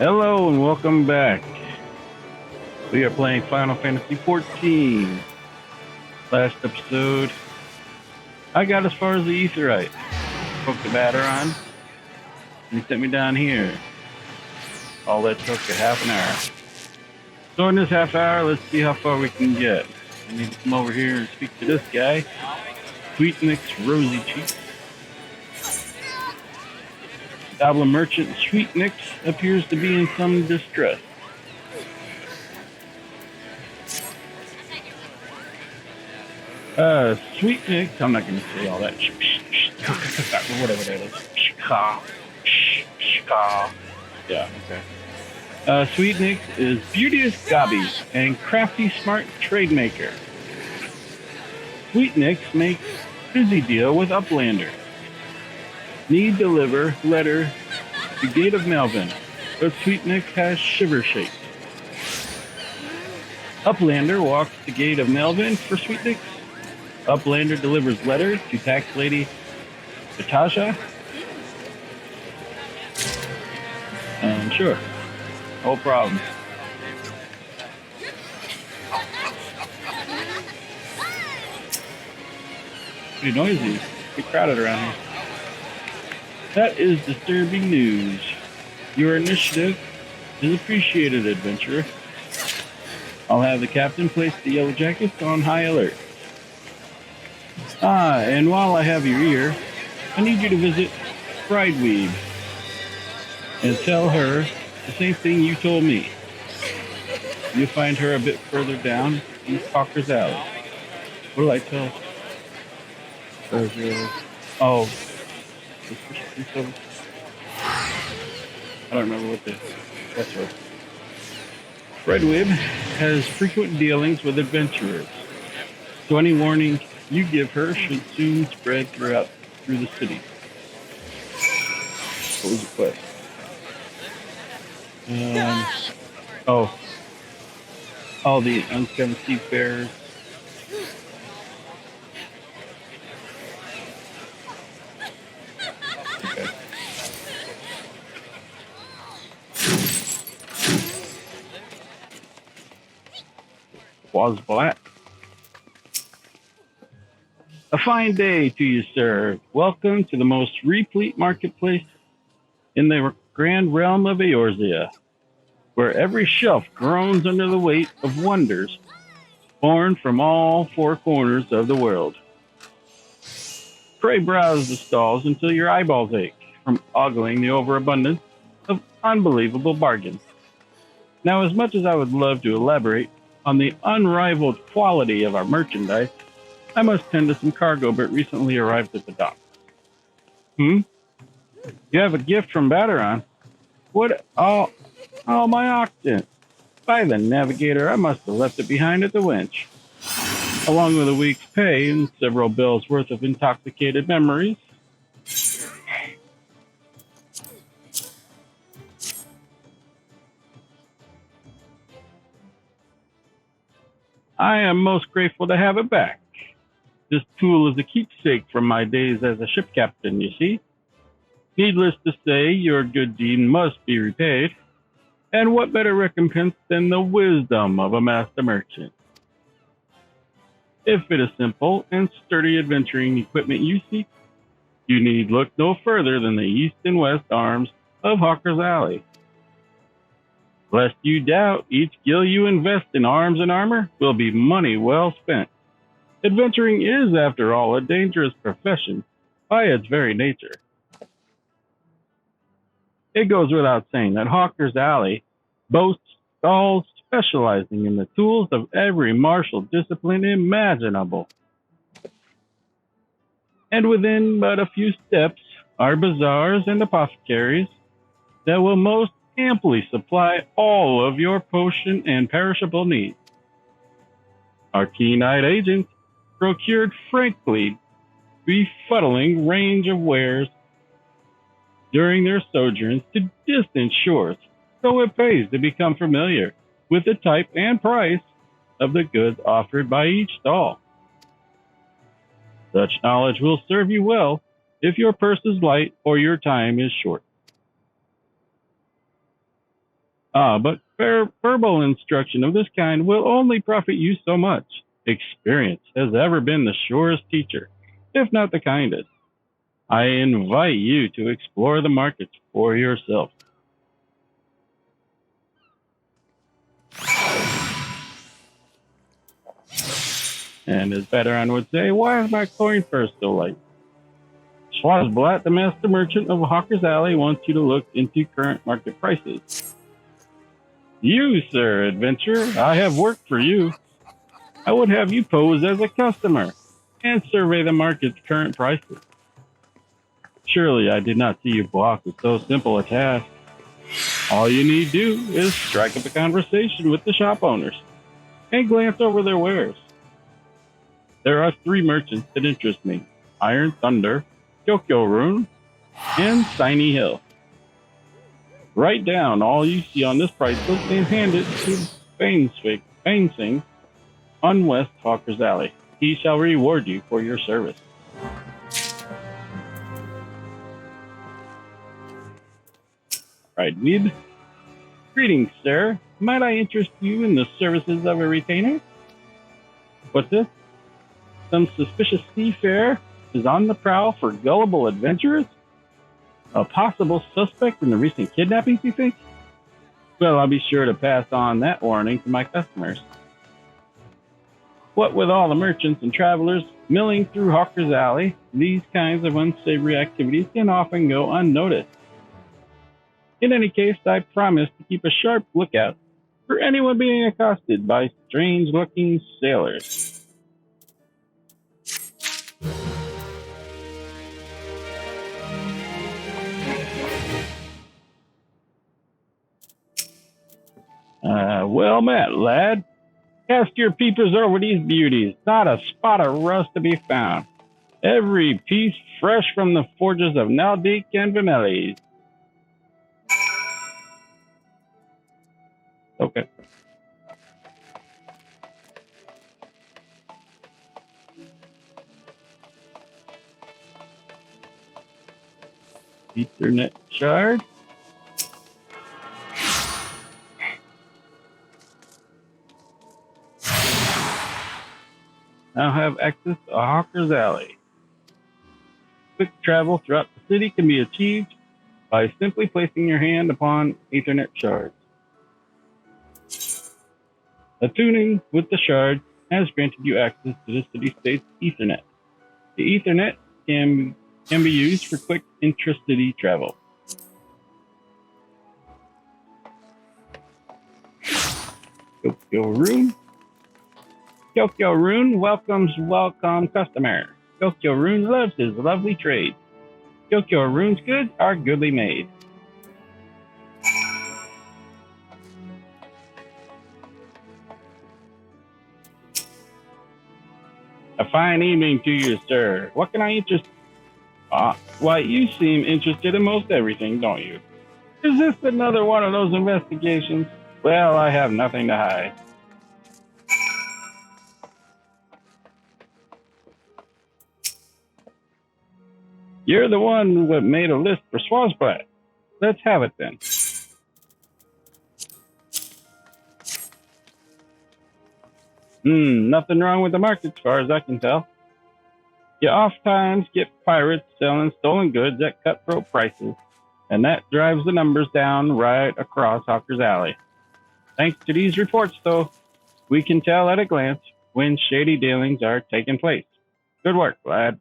Hello and welcome back. We are playing Final Fantasy XIV. Last episode, I got as far as the Aetheryte. Spoke to Baderon, and he sent me down here. All that took a half an hour. So in this half hour, let's see how far we can get. I need to come over here and speak to this guy. Sweetnick's Rosy Cheeks. Goblin merchant Sweetnick's appears to be in some distress. Sweetnick, I'm not going to say all that. Whatever that is. Yeah, okay. Sweetnick is beauteous Gobby and crafty smart trade maker. Sweetnick makes busy deal with Uplander. Need deliver letter to Gate of Melvin, but Sweetnick has shiver shakes. Uplander walks the Gate of Melvin for Sweetnick. Uplander delivers letter to tax lady Natasha. And sure, no problem. Pretty noisy, pretty crowded around here. That is disturbing news. Your initiative is appreciated, adventurer. I'll have the captain place the Yellow Jackets on high alert. And while I have your ear, I need you to visit Brideweed and tell her the same thing you told me. You'll find her a bit further down East Hawker's Alley. What do I tell her? Oh. I don't remember what that's right. Redwib has frequent dealings with adventurers, so any warning you give her should soon spread through the city. What was the quest? All the unscummed seafarers. Okay. Was black. A fine day to you, sir. Welcome to the most replete marketplace in the grand realm of Eorzea, where every shelf groans under the weight of wonders born from all four corners of the world. Pray browse the stalls until your eyeballs ache from ogling the overabundance of unbelievable bargains. Now, as much as I would love to elaborate on the unrivaled quality of our merchandise, I must tend to some cargo but recently arrived at the dock. You have a gift from Baderon? What? Oh, my octant. By the navigator, I must have left it behind at the winch. Along with a week's pay and several bills worth of intoxicated memories. I am most grateful to have it back. This tool is a keepsake from my days as a ship captain, you see. Needless to say, your good deed must be repaid. And what better recompense than the wisdom of a master merchant? If it is simple and sturdy adventuring equipment you seek, you need look no further than the east and west arms of Hawker's Alley. Lest you doubt, each gil you invest in arms and armor will be money well spent. Adventuring is, after all, a dangerous profession by its very nature. It goes without saying that Hawker's Alley boasts stalls specializing in the tools of every martial discipline imaginable. And within but a few steps are bazaars and apothecaries that will most amply supply all of your potion and perishable needs. Our keen-eyed agents procured frankly befuddling range of wares during their sojourns to distant shores, so it pays to become familiar with the type and price of the goods offered by each stall. Such knowledge will serve you well if your purse is light or your time is short. But verbal instruction of this kind will only profit you so much. Experience has ever been the surest teacher, if not the kindest. I invite you to explore the markets for yourself. And as veteran would say, why is my coin purse so light? Schwarzblatt, the master merchant of Hawker's Alley, wants you to look into current market prices. You, sir, adventurer, I have work for you. I would have you pose as a customer and survey the market's current prices. Surely I did not see you balk at so simple a task. All you need do is strike up a conversation with the shop owners and glance over their wares. There are 3 merchants that interest me: Iron Thunder, Kyokyo Rune, and Shiny Hill. Write down all you see on this price list and hand it to Bainsing on West Hawker's Alley. He shall reward you for your service. Right, Weeb. Greetings, sir. Might I interest you in the services of a retainer? What's this? Some suspicious seafarer is on the prowl for gullible adventurers? A possible suspect in the recent kidnappings, you think? Well, I'll be sure to pass on that warning to my customers. What with all the merchants and travelers milling through Hawker's Alley, these kinds of unsavory activities can often go unnoticed. In any case, I promise to keep a sharp lookout for anyone being accosted by strange-looking sailors. Well met, lad. Cast your peepers over these beauties. Not a spot of rust to be found. Every piece fresh from the forges of Naldik and Vanellis. Okay. Ethernet shard. Now have access to Hawker's Alley. Quick travel throughout the city can be achieved by simply placing your hand upon Ethernet shards. Attuning with the shard has granted you access to the city-state's Ethernet. The Ethernet can be used for quick intra-city travel. Kyokyo Rune. Kyokyo Rune welcomes welcome customer. Kyokyo Rune loves his lovely trade. Kyokyo Rune's goods are goodly made. A fine evening to you, sir. What can I interest? Why, you seem interested in most everything, don't you? Is this another one of those investigations? Well, I have nothing to hide. You're the one who made a list for Schwarzblatt. Let's have it then. Nothing wrong with the market as far as I can tell. You oftentimes get pirates selling stolen goods at cutthroat prices, and that drives the numbers down right across Hawker's Alley. Thanks to these reports, though, we can tell at a glance when shady dealings are taking place. Good work, lad.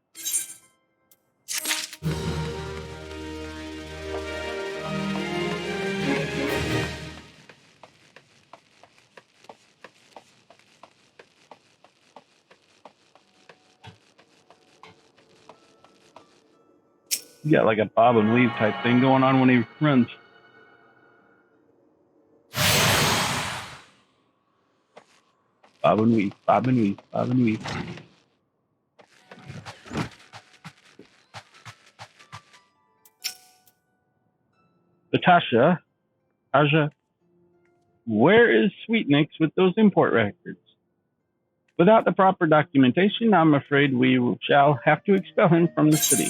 He's got like a bob and weave type thing going on when he runs. Bob and weave, bob and weave, bob and weave. Natasha, where is Sweetnix with those import records? Without the proper documentation, I'm afraid we shall have to expel him from the city.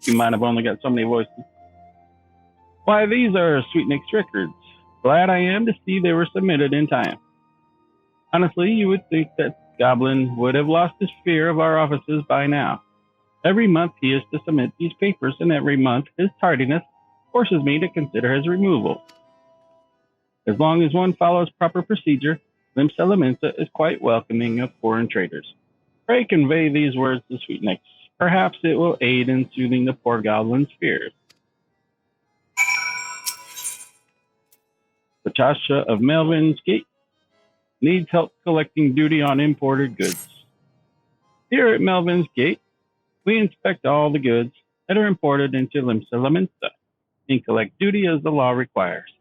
You might have only got so many voices. Why, these are Sweet Nick's records. Glad I am to see they were submitted in time. Honestly, you would think that Goblin would have lost his fear of our offices by now. Every month he is to submit these papers, and every month his tardiness forces me to consider his removal. As long as one follows proper procedure, Limsa Lominsa is quite welcoming of foreign traders. Pray convey these words to Sweet Nick. Perhaps it will aid in soothing the poor goblin's fears. Patasha of Melvin's Gate needs help collecting duty on imported goods. Here at Melvin's Gate, we inspect all the goods that are imported into Limsa Lominsa and collect duty as the law requires.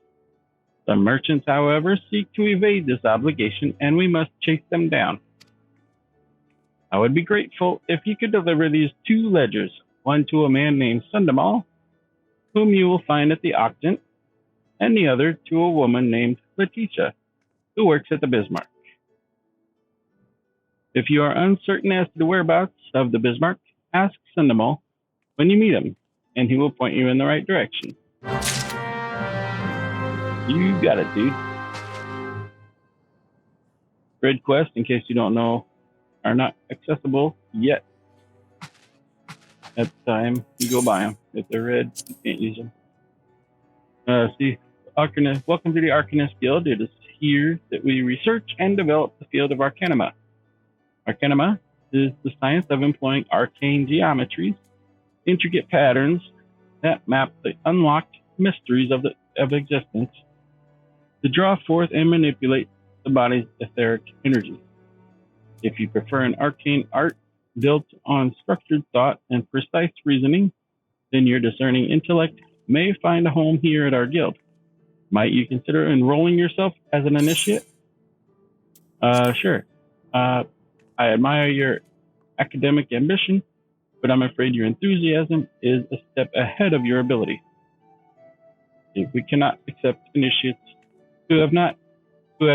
Some merchants, however, seek to evade this obligation, and we must chase them down. I would be grateful if you could deliver these 2 ledgers, one to a man named Sundamal, whom you will find at the auction, and the other to a woman named Letitia, who works at the Bismarck. If you are uncertain as to the whereabouts of the Bismarck, ask Sundamal when you meet him, and he will point you in the right direction. You got it, dude. Grid quests, in case you don't know, are not accessible yet. At the time you go buy them. If they're red, you can't use them. Arcanist. Welcome to the Arcanist Guild. It is here that we research and develop the field of Arcanima. Arcanima is the science of employing arcane geometries, intricate patterns that map the unlocked mysteries of existence to draw forth and manipulate the body's etheric energy. If you prefer an arcane art built on structured thought and precise reasoning, then your discerning intellect may find a home here at our guild. Might you consider enrolling yourself as an initiate? Sure. I admire your academic ambition, but I'm afraid your enthusiasm is a step ahead of your ability. If we cannot accept initiates who have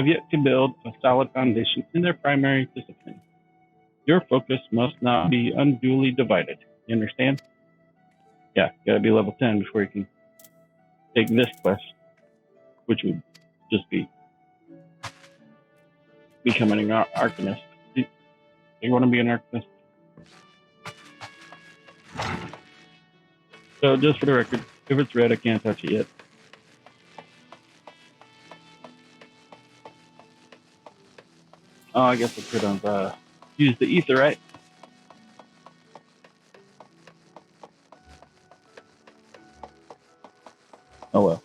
yet to build a solid foundation in their primary discipline, your focus must not be unduly divided. You understand? Yeah, you gotta be level 10 before you can take this quest, which would just be becoming an arcanist. You want to be an arcanist? So just for the record, if it's red, I can't touch it yet. Oh, I guess I could have used the ether, right? Oh well.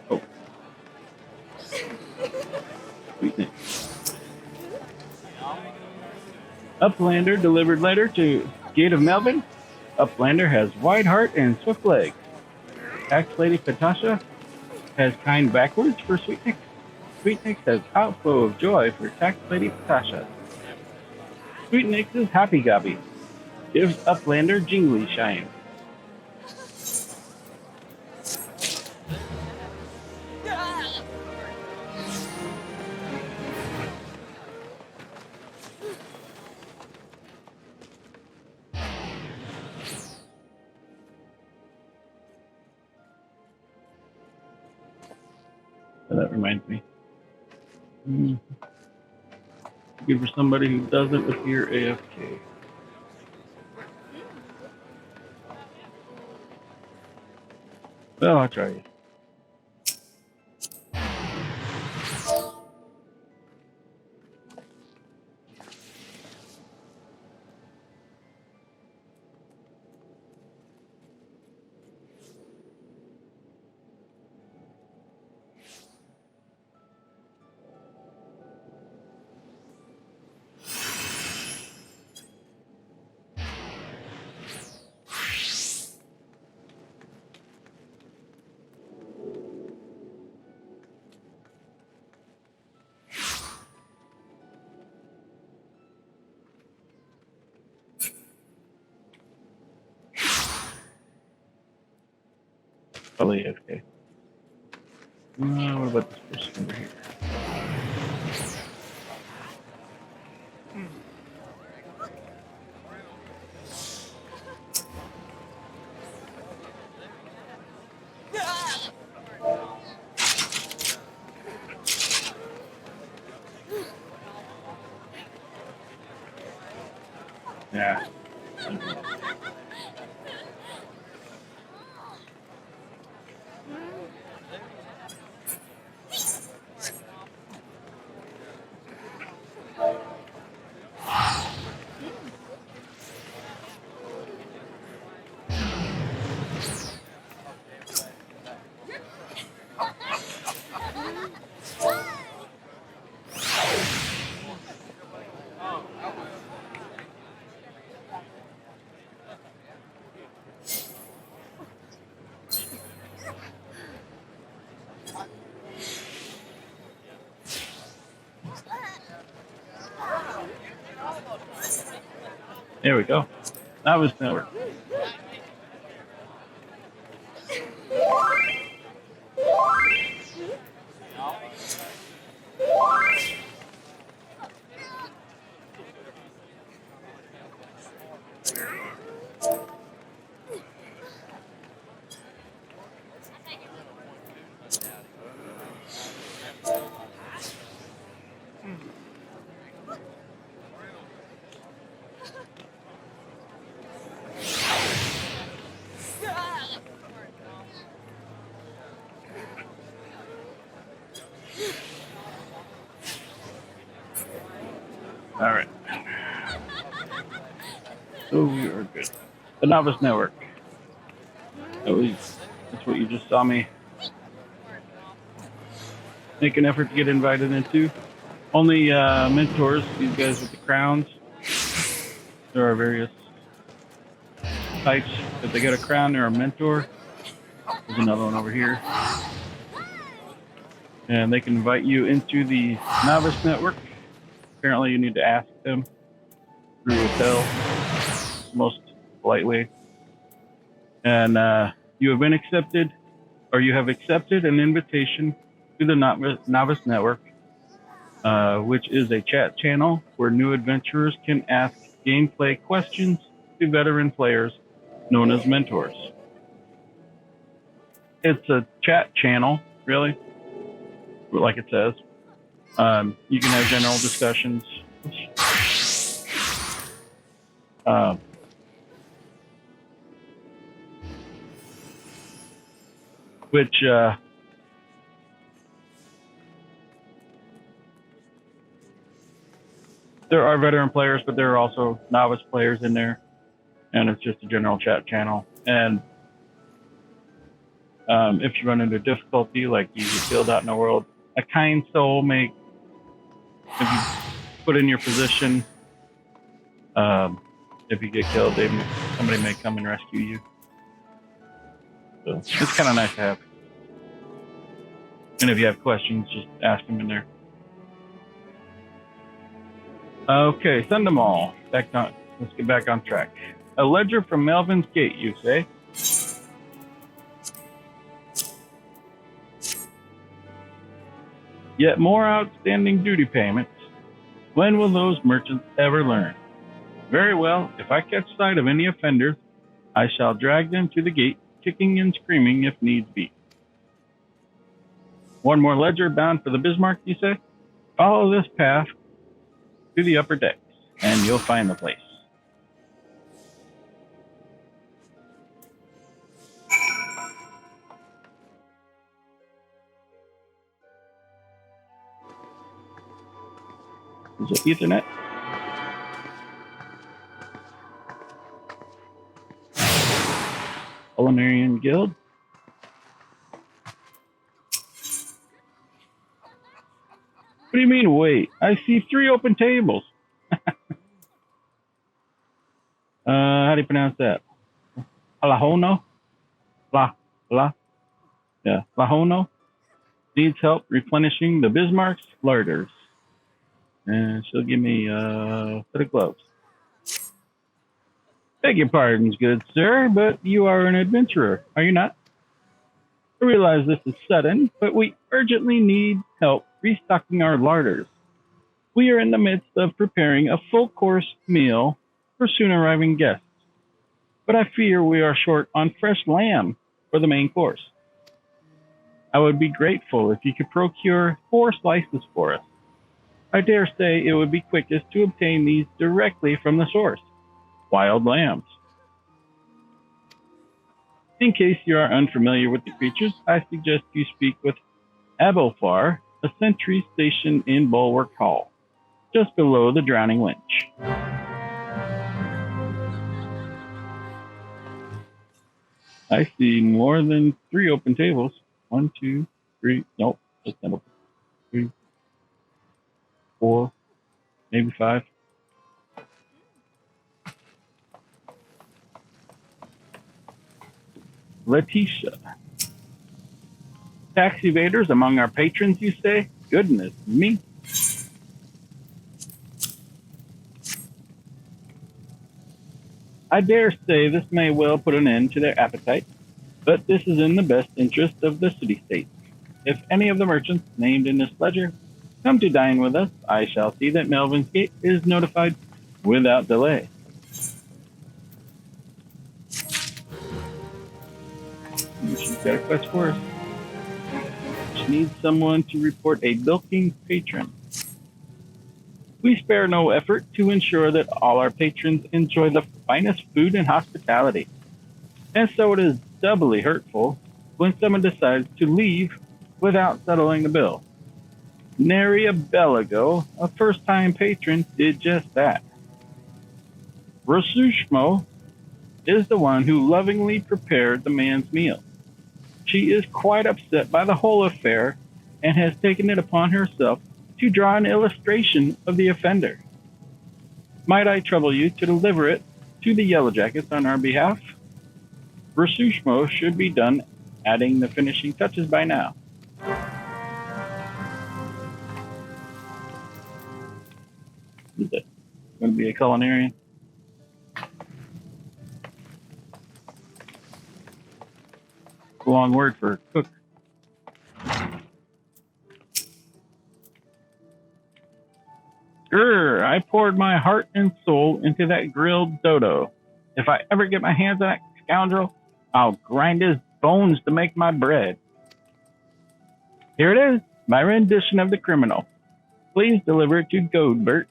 Oh. Sweet. Uplander delivered letter to Gate of Melvin. Uplander has wide heart and swift legs. Tax Lady Patasha has kind backwards for Sweet Nick. Sweet Nick has outflow of joy for Tax Lady Patasha. Sweet Nick is happy gobby. Gives Uplander jingly shine. So that reminds me. Good for somebody who doesn't appear AFK. Well, I'll try it. Probably okay. What about this person over here? Yeah. There we go. That was network. All right. So we are good. The Novice Network. That's what you just saw me make an effort to get invited into. Only mentors, these guys with the crowns. There are various types. If they get a crown, they're a mentor. There's another one over here. And they can invite you into the Novice Network. Apparently you need to ask them through hotel, most polite way. And you have been accepted, or you have accepted an invitation to the Novice Network, which is a chat channel where new adventurers can ask gameplay questions to veteran players known as mentors. It's a chat channel, really, like it says. You can have general discussions. Which there are veteran players, but there are also novice players in there, and it's just a general chat channel. And if you run into difficulty, like you get killed out in the world, a kind soul may, if you put in your position, if you get killed, somebody may come and rescue you. So it's kind of nice to have. And if you have questions, just ask them in there. Okay, send them all. Let's get back on track. A ledger from Melvin's Gate, you say? Yet more outstanding duty payments. When will those merchants ever learn? Very well, if I catch sight of any offenders, I shall drag them to the gate, kicking and screaming if needs be. One more ledger bound for the Bismarck, you say? Follow this path to the upper decks, and you'll find the place. Is it Ethernet? Culinarian Guild? What do you mean, wait? I see 3 open tables. How do you pronounce that? Alahono? Yeah, Lahono needs help replenishing the Bismarck's larders. And she'll give me a set of gloves. Beg your pardons, good sir, but you are an adventurer, are you not? I realize this is sudden, but we urgently need help restocking our larders. We are in the midst of preparing a full course meal for soon arriving guests, but I fear we are short on fresh lamb for the main course. I would be grateful if you could procure 4 slices for us. I dare say it would be quickest to obtain these directly from the source, wild lambs. In case you are unfamiliar with the creatures, I suggest you speak with Abelfar, a sentry stationed in Bulwark Hall, just below the Drowning Winch. I see more than 3 open tables. One, two, three. Nope, just not open. 3, 4, maybe 5. Letitia. Tax evaders among our patrons, you say? Goodness me. I dare say this may well put an end to their appetite, but this is in the best interest of the city-state. If any of the merchants named in this ledger come to dine with us, I shall see that Melvin's Gate is notified without delay. She's got a quest for us. She needs someone to report a bilking patron. We spare no effort to ensure that all our patrons enjoy the finest food and hospitality. And so it is doubly hurtful when someone decides to leave without settling the bill. Nary a bell ago, a first-time patron did just that. Rasushmo is the one who lovingly prepared the man's meal. She is quite upset by the whole affair and has taken it upon herself to draw an illustration of the offender. Might I trouble you to deliver it to the Yellow Jackets on our behalf? Rasushmo should be done adding the finishing touches by now. Is it going to be a culinarian? It's a long word for cook. Grr, I poured my heart and soul into that grilled dodo. If I ever get my hands on that scoundrel, I'll grind his bones to make my bread. Here it is, my rendition of the criminal. Please deliver it to Godbert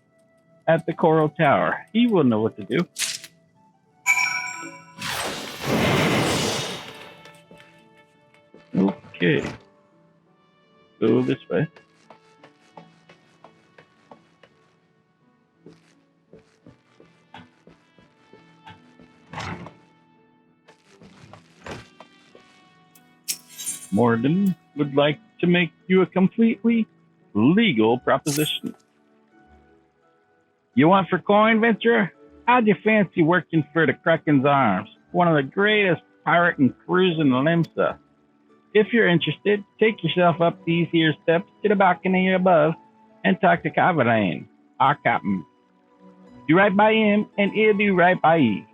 at the Coral Tower. He will know what to do. Okay. Go this way. Morden would like to make you a completely legal proposition. You want for coin, venturer? How'd you fancy working for the Kraken's Arms, one of the greatest pirating crews in Limsa? If you're interested, take yourself up these here steps to the balcony above and talk to Cavalain, our captain. Do right by him, and he'll do right by you.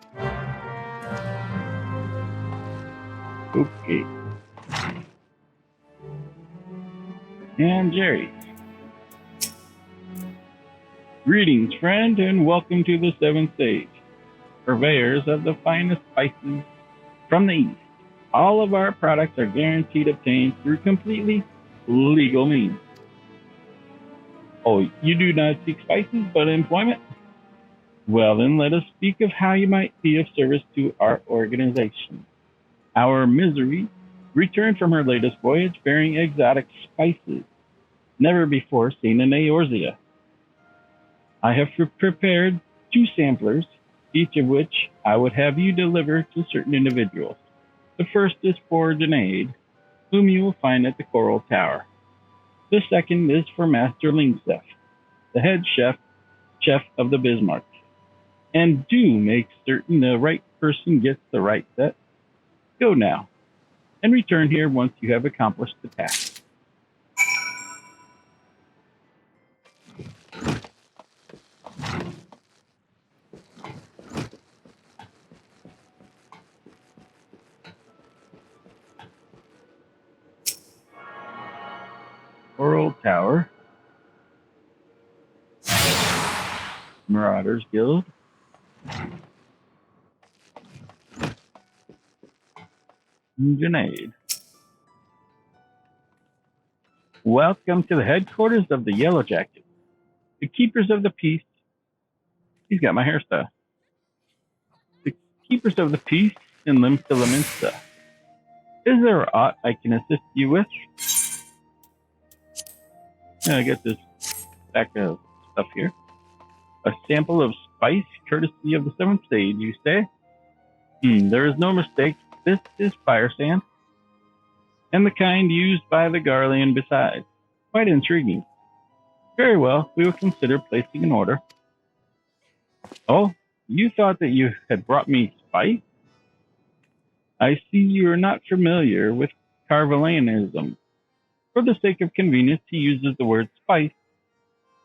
Okay. And Jerry. Greetings, friend, and welcome to the Seventh Stage, purveyors of the finest spices from the East. All of our products are guaranteed obtained through completely legal means. Oh, you do not seek spices, but employment? Well, then let us speak of how you might be of service to our organization. Our Misery returned from her latest voyage bearing exotic spices, never before seen in Eorzea. I have prepared 2 samplers, each of which I would have you deliver to certain individuals. The first is for Janaid, whom you will find at the Coral Tower. The second is for Master Limsa, the head chef of the Bismarck. And do make certain the right person gets the right set. Go now, and return here once you have accomplished the task. Coral Tower, Marauders Guild, Junaid. Welcome to the headquarters of the Yellow Jackets, the keepers of the peace. He's got my hairstyle. The keepers of the peace in Limsa Lominsa. Is there aught I can assist you with? I got this stack of stuff here. A sample of spice, courtesy of the seventh stage, you say? There is no mistake. This is fire sand, and the kind used by the Garlean besides. Quite intriguing. Very well, we will consider placing an order. Oh, you thought that you had brought me spice? I see you are not familiar with Carvelanism. For the sake of convenience, he uses the word spice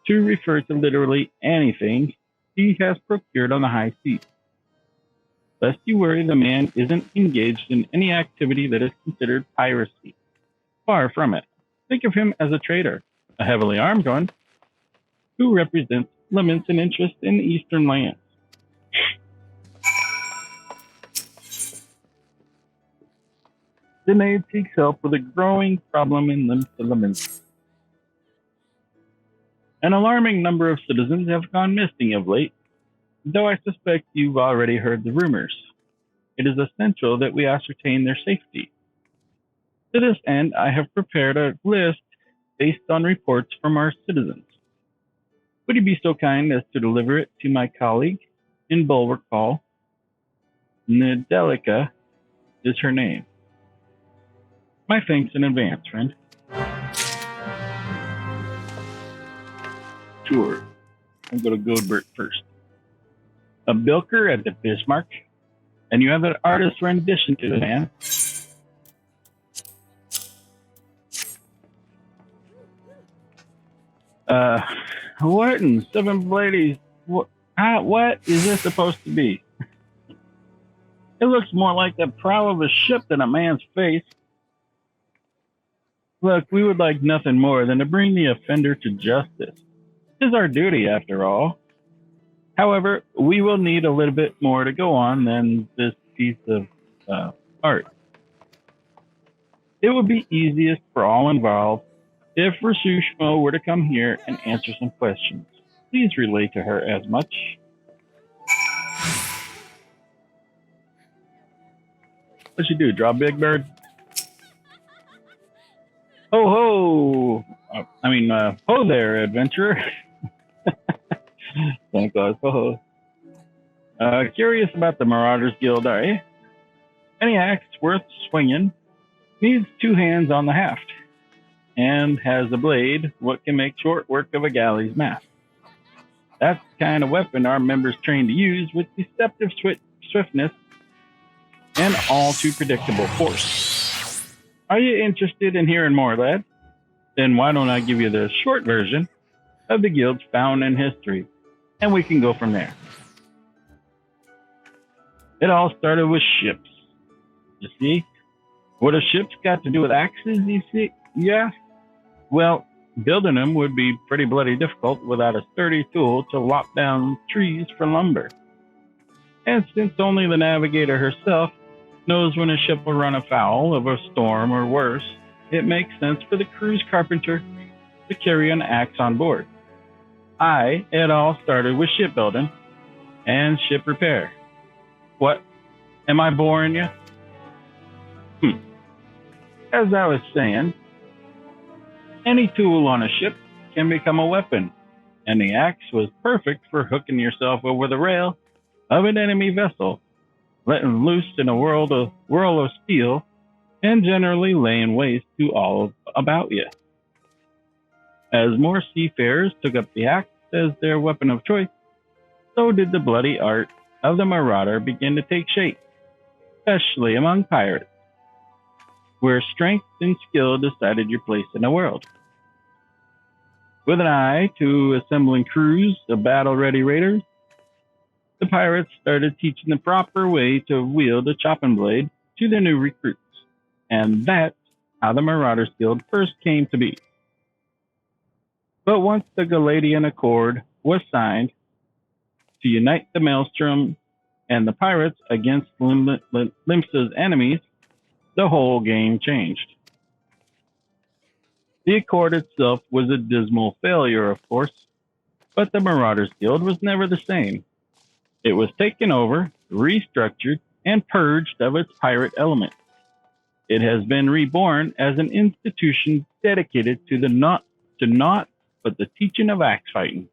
to refer to literally anything he has procured on the high seas. Lest you worry, the man isn't engaged in any activity that is considered piracy. Far from it. Think of him as a trader, a heavily armed one, who represents limits and interest in the eastern lands. Junaid seeks help with a growing problem in Limsa Lominsa. An alarming number of citizens have gone missing of late, though I suspect you've already heard the rumors. It is essential that we ascertain their safety. To this end, I have prepared a list based on reports from our citizens. Would you be so kind as to deliver it to my colleague in Bulwark Hall? Nedelica is her name. My thanks in advance, friend. Sure. I'll go to Godbert first. A bilker at the Bismarck, and you have an artist's rendition to the man. What in seven blades? What is this supposed to be? It looks more like the prow of a ship than a man's face. Look, we would like nothing more than to bring the offender to justice. It is our duty, after all. However, we will need a little bit more to go on than this piece of art. It would be easiest for all involved if Rasushmo were to come here and answer some questions. Please relay to her as much. What'd you do, draw Big Bird? Ho ho! Ho there, adventurer. Thank God, ho ho. Curious about the Marauders Guild, are you? Any axe worth swinging needs two hands on the haft, and has a blade what can make short work of a galley's mast. That's the kind of weapon our members train to use with deceptive swiftness and all too predictable force. Are you interested in hearing more, lad? Then why don't I give you the short version of the guild's founding history, and we can go from there. It all started with ships. You see? What have ships got to do with axes, you see? Yeah? Well, building them would be pretty bloody difficult without a sturdy tool to lop down trees for lumber. And since only the navigator herself knows when a ship will run afoul of a storm or worse, it makes sense for the crew's carpenter to carry an axe on board. It all started with shipbuilding and ship repair. What? Am I boring you? As I was saying, any tool on a ship can become a weapon, and the axe was perfect for hooking yourself over the rail of an enemy vessel, letting loose in a whirl of steel, and generally laying waste to all about you. As more seafarers took up the axe as their weapon of choice, so did the bloody art of the marauder begin to take shape, especially among pirates, where strength and skill decided your place in the world. With an eye to assembling crews of battle-ready raiders, the pirates started teaching the proper way to wield a chopping blade to their new recruits, and that's how the Marauders Guild first came to be. But once the Galadian Accord was signed to unite the Maelstrom and the pirates against Limsa's enemies, the whole game changed. The Accord itself was a dismal failure, of course, but the Marauders Guild was never the same. It was taken over, restructured, and purged of its pirate element. It has been reborn as an institution dedicated to naught but the teaching of axe fighting.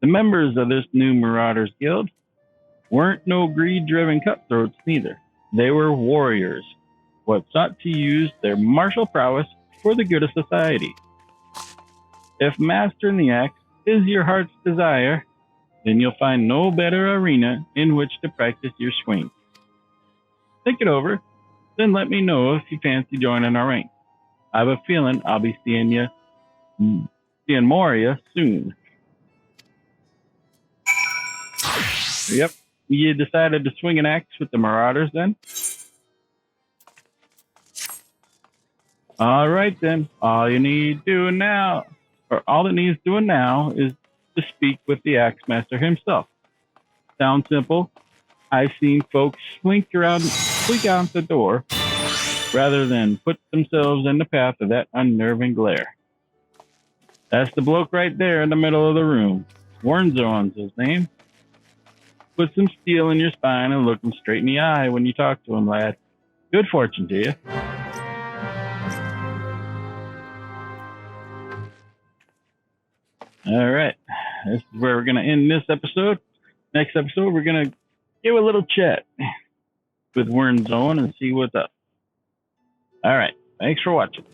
The members of this new Marauders Guild weren't no greed-driven cutthroats neither. They were warriors, what sought to use their martial prowess for the good of society. If mastering the axe is your heart's desire, then you'll find no better arena in which to practice your swing. Think it over, then let me know if you fancy joining our ranks. I have a feeling I'll be seeing more of you soon. Yep, you decided to swing an axe with the Marauders then? All right then, all it needs doing now is to speak with the axe master himself. Sounds simple. I've seen folks slink out the door rather than put themselves in the path of that unnerving glare. That's the bloke right there in the middle of the room. Wernzone's his name. Put some steel in your spine and look him straight in the eye when you talk to him, lad. Good fortune to you. All right. This is where we're going to end this episode. Next episode, we're going to give a little chat with Wernzone and see what's up. All right. Thanks for watching.